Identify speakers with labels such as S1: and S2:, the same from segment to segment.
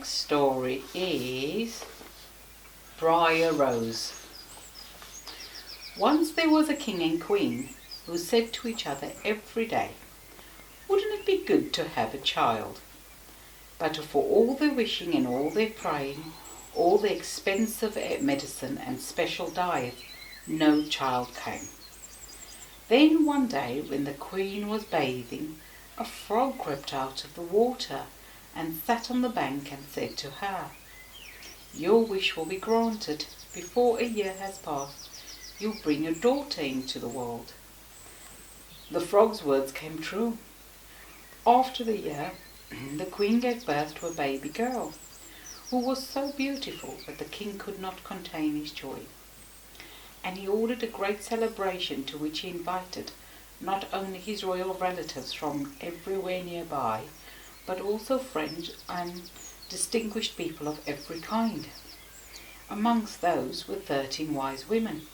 S1: next story is Briar Rose. Once there was a king and queen who said to each other every day, "Wouldn't it be good to have a child?" But for all their wishing and all their praying, all the expensive medicine and special diet, no child came. Then one day when the queen was bathing, a frog crept out of the water and sat on the bank and said to her, "Your wish will be granted. Before a year has passed, you'll bring a daughter into the world." The frog's words came true. After the year, the queen gave birth to a baby girl, who was so beautiful that the king could not contain his joy. And he ordered a great celebration to which he invited not only his royal relatives from everywhere nearby, but also friends and distinguished people of every kind. Amongst those were 13 wise women.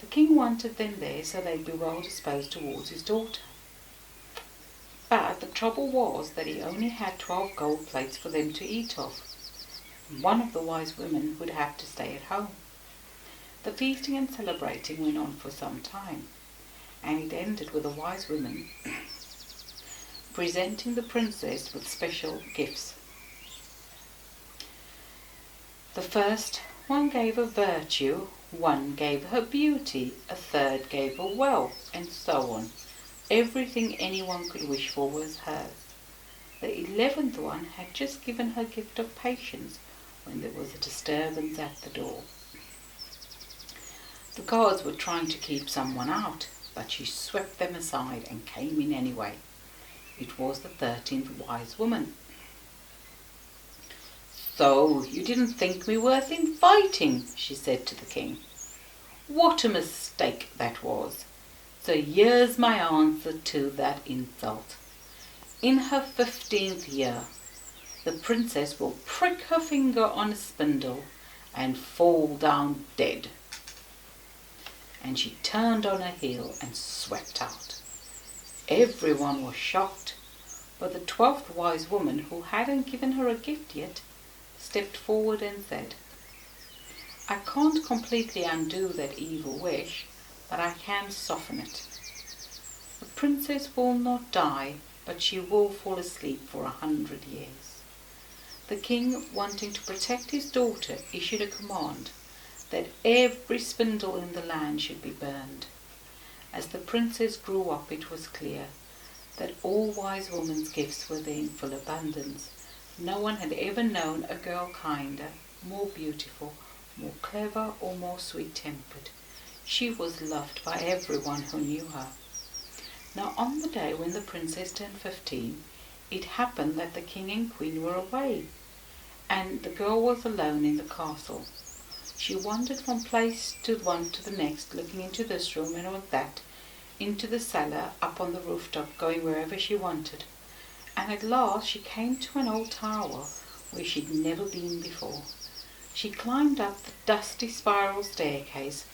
S1: The king wanted them there so they'd be well disposed towards his daughter. But the trouble was that he only had 12 gold plates for them to eat of. One of the wise women would have to stay at home. The feasting and celebrating went on for some time, and it ended with the wise women presenting the princess with special gifts. The first one gave her virtue, one gave her beauty, a third gave her wealth, and so on. Everything anyone could wish for was hers. The 11th one had just given her gift of patience when there was a disturbance at the door. The guards were trying to keep someone out, but she swept them aside and came in anyway. It was the 13th wise woman. "So, you didn't think me worth inviting," she said to the king. "What a mistake that was. So here's my answer to that insult. In her 15th year, the princess will prick her finger on a spindle and fall down dead." And she turned on her heel and swept out. Everyone was shocked, but the 12th wise woman, who hadn't given her a gift yet, stepped forward and said, "I can't completely undo that evil wish, but I can soften it. The princess will not die, but she will fall asleep for 100 years." The king, wanting to protect his daughter, issued a command that every spindle in the land should be burned. As the princess grew up, it was clear that all wise women's gifts were there in full abundance. No one had ever known a girl kinder, more beautiful, more clever, or more sweet-tempered. She was loved by everyone who knew her. Now, on the day when the princess turned 15, it happened that the king and queen were away, and the girl was alone in the castle. She wandered from place to one to the next, looking into this room and all that, into the cellar, up on the rooftop, going wherever she wanted. And at last she came to an old tower where she'd never been before. She climbed up the dusty spiral staircase,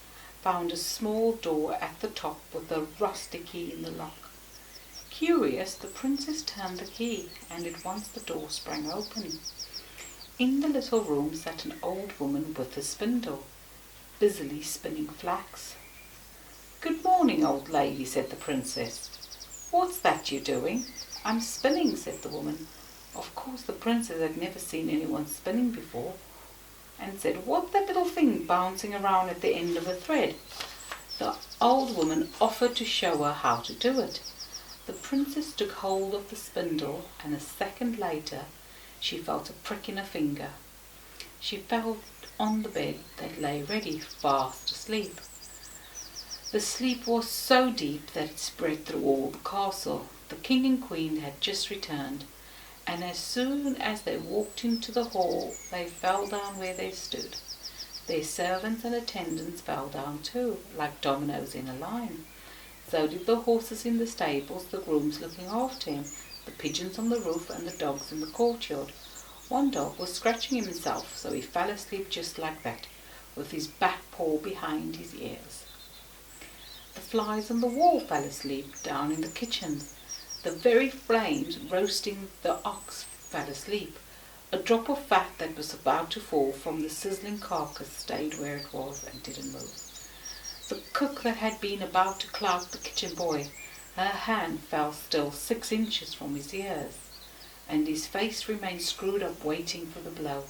S1: found a small door at the top with a rusty key in the lock. Curious, the princess turned the key, and at once the door sprang open. In the little room sat an old woman with a spindle, busily spinning flax. "Good morning, old lady," said the princess. "What's that you're doing?" "I'm spinning," said the woman. Of course the princess had never seen anyone spinning before, and said, "What's that little thing bouncing around at the end of a thread?" The old woman offered to show her how to do it. The princess took hold of the spindle, and a second later she felt a prick in her finger. She fell on the bed that lay ready, fast asleep. The sleep was so deep that it spread through all the castle. The king and queen had just returned, and as soon as they walked into the hall, they fell down where they stood. Their servants and attendants fell down too, like dominoes in a line. So did the horses in the stables, the grooms looking after him, the pigeons on the roof, and the dogs in the courtyard. One dog was scratching himself, so he fell asleep just like that, with his back paw behind his ears. The flies on the wall fell asleep down in the kitchen. The very flames roasting the ox fell asleep. A drop of fat that was about to fall from the sizzling carcass stayed where it was and didn't move. The cook that had been about to clout the kitchen boy, her hand fell still 6 inches from his ears, and his face remained screwed up waiting for the blow.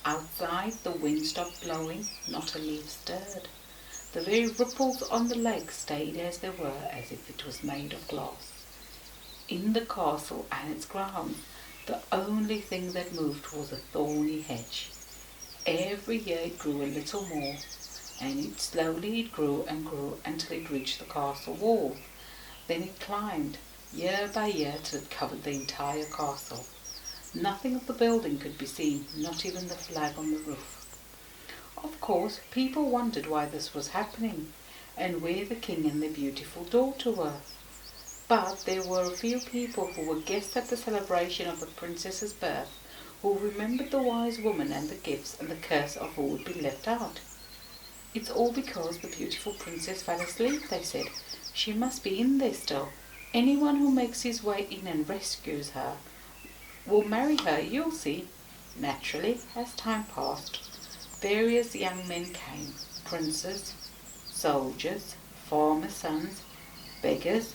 S1: Outside, the wind stopped blowing, not a leaf stirred. The very ripples on the lake stayed as they were, as if it was made of glass. In the castle and its grounds, the only thing that moved was a thorny hedge. Every year it grew a little more, and slowly it grew and grew until it reached the castle wall. Then it climbed, year by year, till it covered the entire castle. Nothing of the building could be seen, not even the flag on the roof. Of course, people wondered why this was happening, and where the king and their beautiful daughter were. But there were a few people who were guests at the celebration of the princess's birth, who remembered the wise woman and the gifts and the curse of who would be left out. "It's all because the beautiful princess fell asleep," they said. "She must be in there still. Anyone who makes his way in and rescues her will marry her, you'll see." Naturally, as time passed, various young men came, princes, soldiers, farmers' sons, beggars,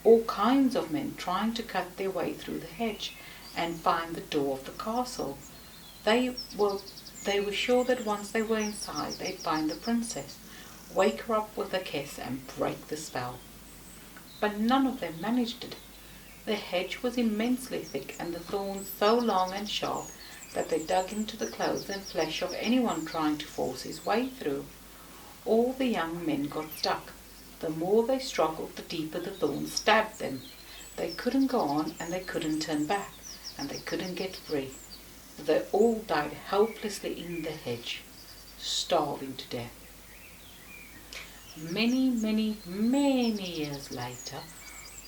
S1: all kinds of men trying to cut their way through the hedge and find the door of the castle. They were sure that once they were inside they'd find the princess, wake her up with a kiss and break the spell. But none of them managed it. The hedge was immensely thick and the thorns so long and sharp that they dug into the clothes and flesh of anyone trying to force his way through. All the young men got stuck. The more they struggled, the deeper the thorns stabbed them. They couldn't go on, and they couldn't turn back, and they couldn't get free. They all died helplessly in the hedge, starving to death. Many, many, many years later,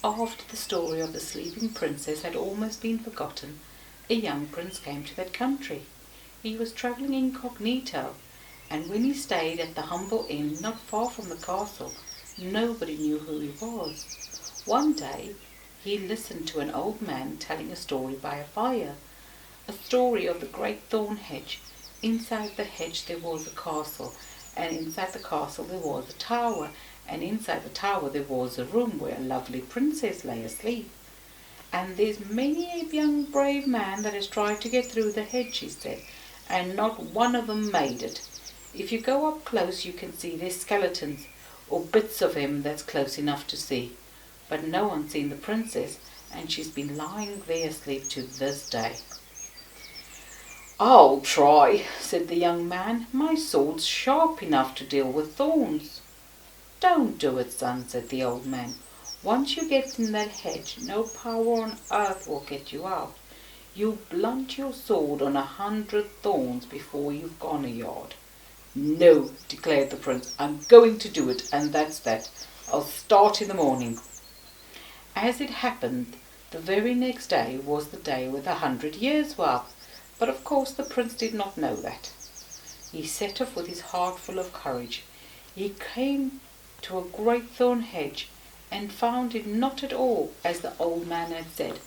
S1: after the story of the sleeping princess had almost been forgotten, a young prince came to that country. He was travelling incognito, and when he stayed at the humble inn not far from the castle, nobody knew who he was. One day he listened to an old man telling a story by a fire, a story of the great thorn hedge. Inside the hedge there was a castle, and inside the castle there was a tower, and inside the tower there was a room where a lovely princess lay asleep. "And there's many a young brave man that has tried to get through the hedge," he said, "and not one of them made it. If you go up close you can see their skeletons, or bits of him that's close enough to see. But no one's seen the princess, and she's been lying there asleep to this day." "I'll try," said the young man. "My sword's sharp enough to deal with thorns." "Don't do it, son," said the old man. "Once you get in that hedge, no power on earth will get you out. You'll blunt your sword on 100 thorns before you've gone a yard." "No," declared the prince, "I'm going to do it, and that's that. I'll start in the morning." As it happened, the very next day was the day with 100 years were up, but of course the prince did not know that. He set off with his heart full of courage. He came to a great thorn hedge and found it not at all as the old man had said,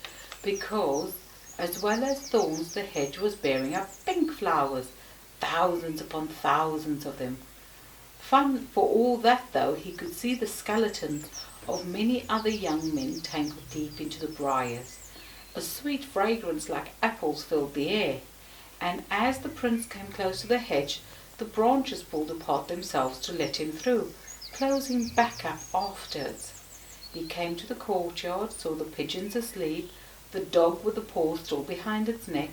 S1: because as well as thorns the hedge was bearing up pink flowers, thousands upon thousands of them. Fun for all that, though, he could see the skeletons of many other young men tangled deep into the briars. A sweet fragrance like apples filled the air, and as the prince came close to the hedge, the branches pulled apart themselves to let him through, closing back up afterwards. He came to the courtyard, saw the pigeons asleep, the dog with the paw still behind its neck,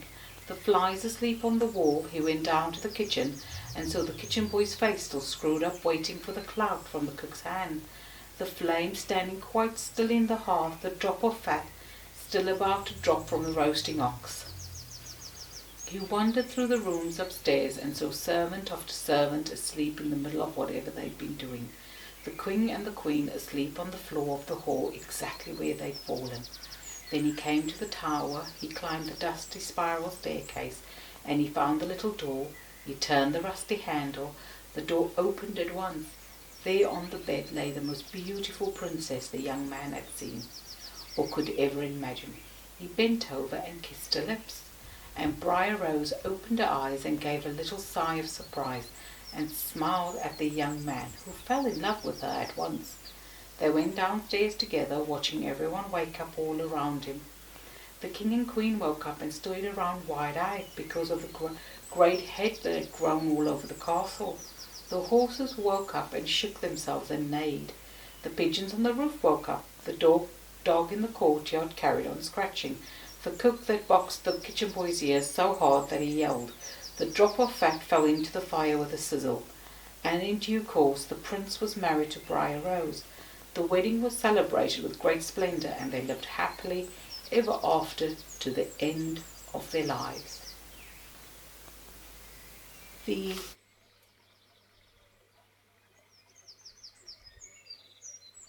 S1: the flies asleep on the wall. He went down to the kitchen and saw the kitchen boy's face still screwed up waiting for the clout from the cook's hand, the flame standing quite still in the hearth, the drop of fat still about to drop from the roasting ox. He wandered through the rooms upstairs and saw servant after servant asleep in the middle of whatever they'd been doing, the king and the queen asleep on the floor of the hall exactly where they'd fallen. Then he came to the tower, he climbed the dusty spiral staircase, and he found the little door. He turned the rusty handle. The door opened at once. There on the bed lay the most beautiful princess the young man had seen, or could ever imagine. He bent over and kissed her lips, And Briar Rose opened her eyes and gave a little sigh of surprise and smiled at the young man, who fell in love with her at once. They went downstairs together, watching everyone wake up all around him. The king and queen woke up and stood around wide-eyed because of the great hedge that had grown all over the castle. The horses woke up and shook themselves and neighed. The pigeons on the roof woke up. The dog in the courtyard carried on scratching. The cook that boxed the kitchen boy's ears so hard that he yelled. The drop of fat fell into the fire with a sizzle. And in due course the prince was married to Briar Rose. The wedding was celebrated with great splendour, and they lived happily ever after to the end of their lives. The